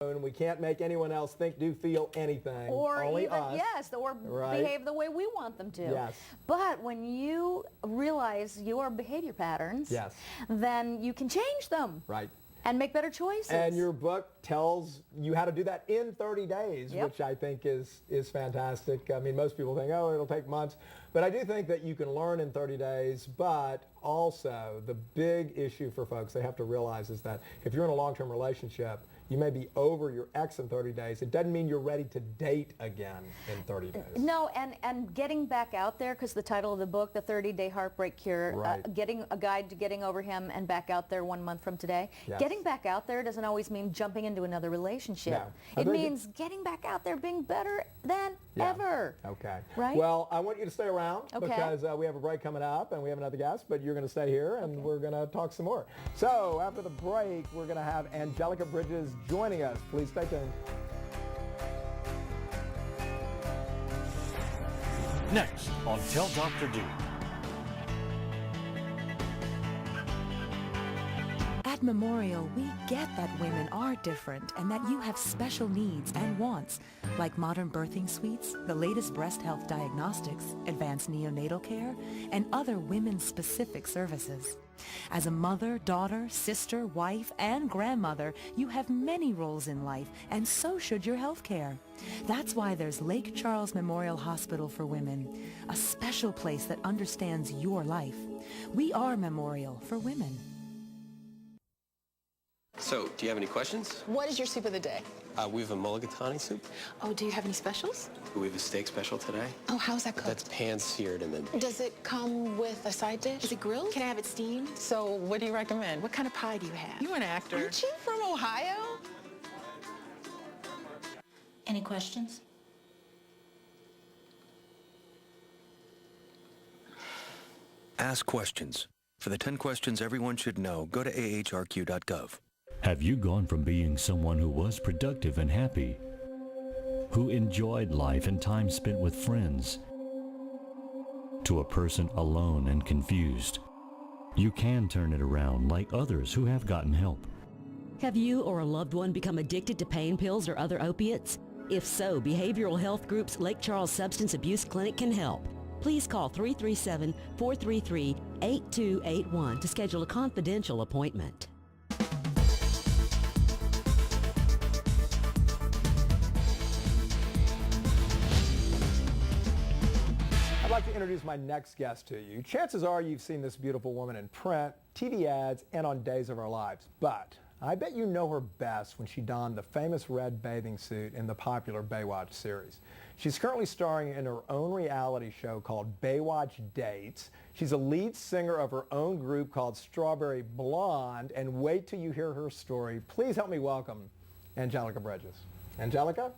We can't make anyone else think, do, feel anything. Or only even, us. yes, or behave the way we want them to. Yes. But when you realize your behavior patterns, yes, then you can change them. Right. And make better choices. And your book tells you how to do that in 30 days, which I think is fantastic. I mean, most people think, oh, it'll take months. But I do think that you can learn in 30 days. But also, the big issue for folks they have to realize is that if you're in a long-term relationship, you may be over your ex in 30 days. It doesn't mean you're ready to date again in 30 days. No, and getting back out there, because the title of the book, The 30-Day Heartbreak Cure, getting a guide to getting over him and back out there 1 month from today. Yes. Getting back out there doesn't always mean jumping into another relationship. No. It means getting back out there, being better than ever. Okay. Right? Well, I want you to stay around because we have a break coming up and we have another guest, but you're going to stay here and we're going to talk some more. So after the break, we're going to have Angelica Bridges joining us. Please stay tuned. Next on Tell Dr. D. At Memorial, we get that women are different and that you have special needs and wants, like modern birthing suites, the latest breast health diagnostics, advanced neonatal care, and other women-specific services. As a mother, daughter, sister, wife, and grandmother, you have many roles in life, and so should your health care. That's why there's Lake Charles Memorial Hospital for Women, a special place that understands your life. We are Memorial for Women. So, do you have any questions? What is your soup of the day? We have a mulligatawny soup. Oh, do you have any specials? We have a steak special today. Oh, how's that cooked? That's pan-seared and then... Does it come with a side dish? Is it grilled? Can I have it steamed? So, what do you recommend? What kind of pie do you have? You're an actor. Aren't you from Ohio? Any questions? Ask questions. For the 10 questions everyone should know, go to ahrq.gov. Have you gone from being someone who was productive and happy, who enjoyed life and time spent with friends, to a person alone and confused? You can turn it around like others who have gotten help. Have you or a loved one become addicted to pain pills or other opiates? If so, Behavioral Health Group's Lake Charles Substance Abuse Clinic can help. Please call 337-433-8281 to schedule a confidential appointment. I'd like to introduce my next guest to you. Chances are you've seen this beautiful woman in print, TV ads, and on Days of Our Lives. But I bet you know her best when she donned the famous red bathing suit in the popular Baywatch series. She's currently starring in her own reality show called Baywatch Dates. She's a lead singer of her own group called Strawberry Blonde. And wait till you hear her story. Please help me welcome Angelica Bridges. Angelica?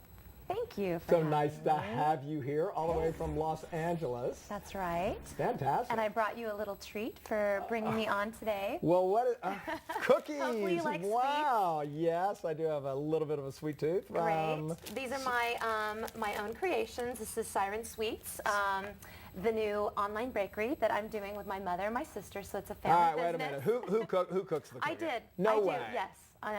Thank you for So nice to have you here all the way from Los Angeles. That's right. Fantastic. And I brought you a little treat for bringing me on today. Well, what cookies? Hopefully you like wow. Sweets. Yes, I do have a little bit of a sweet tooth. Great. These are my own creations. This is Siren Sweets, the new online bakery that I'm doing with my mother and my sister. So it's a family business. All right, wait a minute. Who cooks the cookies? I did. No I way. Do, yes.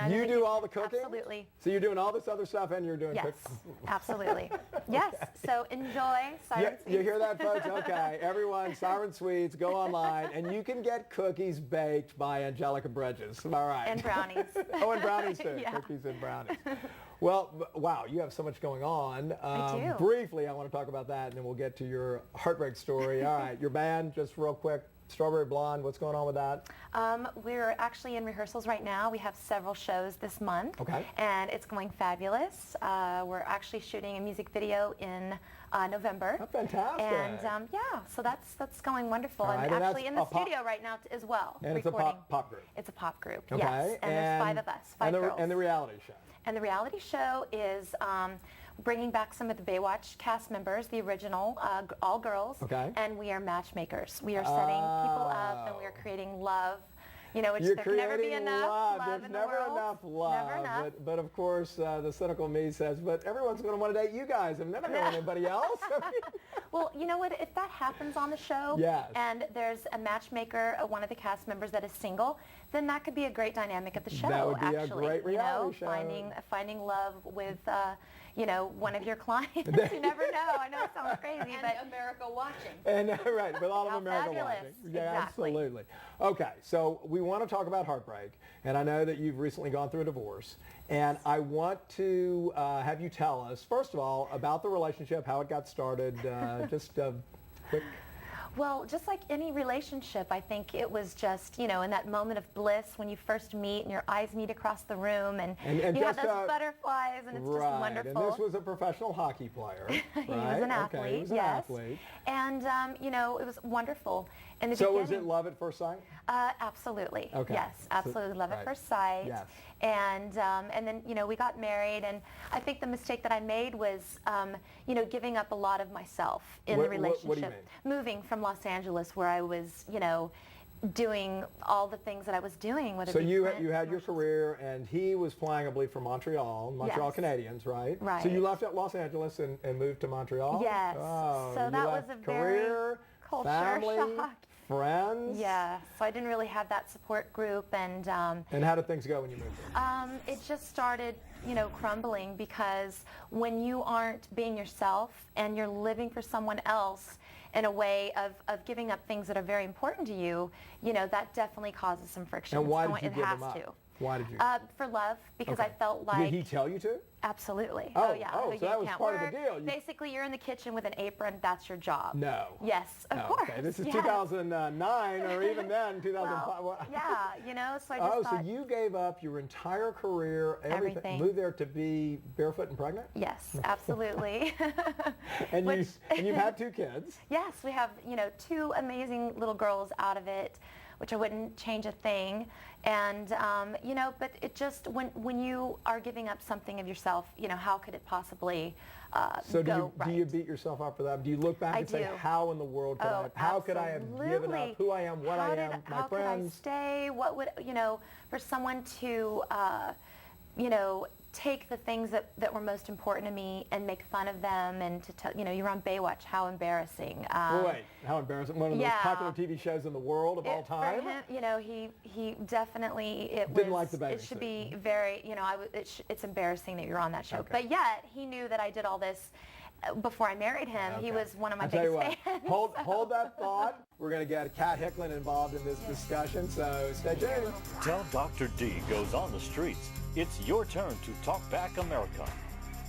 You do all the cooking? Absolutely. So you're doing all this other stuff and you're doing cooking? Yes, absolutely. Yes, so enjoy Siren Sweets. You hear that, folks? Okay, everyone, Siren Sweets, go online, and you can get cookies baked by Angelica Bridges. All right. And brownies. Oh, and brownies too. Yeah. Cookies and brownies. Well, wow, you have so much going on. I do. Briefly, I want to talk about that, and then we'll get to your heartbreak story. All right, your band, just real quick. Strawberry Blonde, what's going on with that? We're actually in rehearsals right now. We have several shows this month. Okay. And it's going fabulous. We're actually shooting a music video in November. Oh, fantastic. And yeah, so that's going wonderful. All right, I'm and actually in the studio right now as well. And recording. It's a pop group. It's a pop group, okay. Yes. And there's 5 of us, 5 girls. And the reality show. And the reality show is bringing back some of the Baywatch cast members, the original, all girls. Okay. And we are matchmakers. We are setting people up and we are creating love. You know, which You're there can never be enough love There's in never the world. enough love. Never enough. But of course, the cynical me says, but everyone's going to want to date you guys. I'm never going to want anybody else. Well, you know what? If that happens on the show, Yes. and there's a matchmaker, one of the cast members that is single, then that could be a great dynamic at the show. That would be a actually, great reality show. Finding love with, one of your clients. You never know. I know it sounds crazy, And but America watching. And right, with all of How America fabulous. watching. Yeah, Exactly. absolutely. Okay, so we want to talk about heartbreak, and I know that you've recently gone through a divorce, and I want to have you tell us, first of all, about the relationship, how it got started, just a quick. Well, just like any relationship, I think it was just, in that moment of bliss when you first meet and your eyes meet across the room and you have just, those butterflies and it's just right, wonderful. And this was a professional hockey player, right? He was an athlete, okay, he was an yes. athlete. And, it was wonderful. In the So beginning, was it love at first sight? Absolutely. Okay. Yes, absolutely. Love right. at first sight. Yes. And then, we got married, and I think the mistake that I made was, giving up a lot of myself in the relationship. What do you mean? Moving from Los Angeles, where I was, doing all the things that I was doing. Whether So it be you print, had your career, and he was playing, I believe, for Montreal Yes. Canadians, right? Right. So you left at Los Angeles and moved to Montreal? Yes. Oh, So you that was left a very career, culture family, shock. friends? Yeah. So I didn't really have that support group, and And how did things go when you moved there? it just started, crumbling, because when you aren't being yourself and you're living for someone else in a way of giving up things that are very important to you, that definitely causes some friction. And why did you It give has them up? to. Why did you? For love, because Okay. I felt like... Did he tell you to? Absolutely. Oh, yeah. oh, You so that was can't part of the work. deal. Basically, you're in the kitchen with an apron. That's your job. No. Yes, of Oh, course. okay, this is yes. 2009, or even then, 2005. Well, yeah, so I just Oh, thought... so you gave up your entire career, Everything. moved there to be barefoot and pregnant? Yes, absolutely. And Which- you've had 2 kids. Yes, we have, 2 amazing little girls out of it, which I wouldn't change a thing. And, but it just, when you are giving up something of yourself, how could it possibly So go right? do you beat yourself up for that? Do you look back I and say, do. how in the world could how could I have given up who I am, what I am, my how friends? could I stay? What would, for someone to, take the things that were most important to me and make fun of them, and to tell, you're on Baywatch, how embarrassing. Wait, how embarrassing. One of the most popular TV shows in the world of all time. For him, he definitely, Didn't like the bathing it should suit. be very, it's embarrassing that you're on that show. Okay. But yet, he knew that I did all this before I married him. He Okay. was one of my I'll tell you biggest what, fans. hold that thought. We're going to get Kat Hicklin involved in this discussion, so stay tuned. Till Dr. D goes on the streets, it's your turn to talk back America.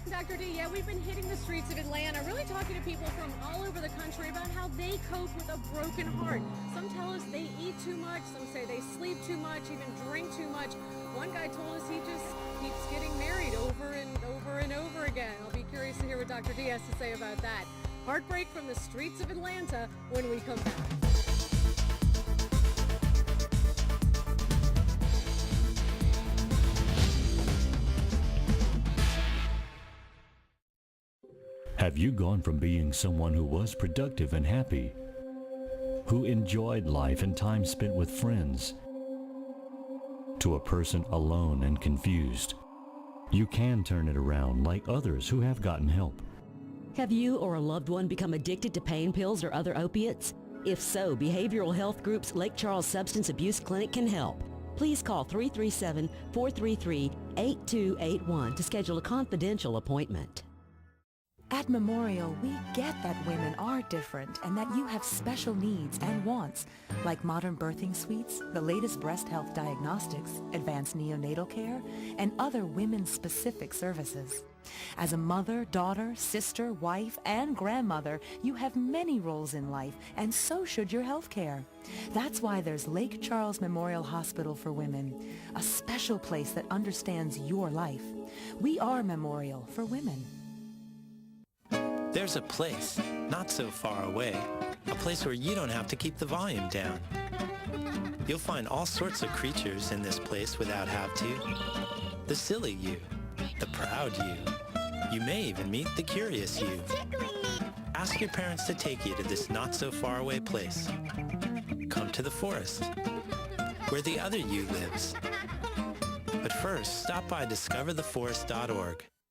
Dr. D, yeah, we've been hitting the streets of Atlanta, really talking to people from all over the country about how they cope with a broken heart. Some tell us they eat too much, some say they sleep too much, even drink too much. One guy told us he just keeps getting married over and over and over again. I'll be curious to hear what Dr. D has to say about that. Heartbreak from the streets of Atlanta when we come back. Have you gone from being someone who was productive and happy, who enjoyed life and time spent with friends, to a person alone and confused? You can turn it around like others who have gotten help. Have you or a loved one become addicted to pain pills or other opiates? If so, behavioral health groups Lake Charles Substance Abuse Clinic can help. Please call 337-433-8281 to schedule a confidential appointment. At Memorial, we get that women are different and that you have special needs and wants, like modern birthing suites, the latest breast health diagnostics, advanced neonatal care, and other women-specific services. As a mother, daughter, sister, wife, and grandmother, you have many roles in life, and so should your health care. That's why there's Lake Charles Memorial Hospital for Women, a special place that understands your life. We are Memorial for Women. There's a place, not so far away, a place where you don't have to keep the volume down. You'll find all sorts of creatures in this place without have to. The silly you, the proud you. You may even meet the curious you. Ask your parents to take you to this not so far away place. Come to the forest, where the other you lives. But first, stop by discovertheforest.org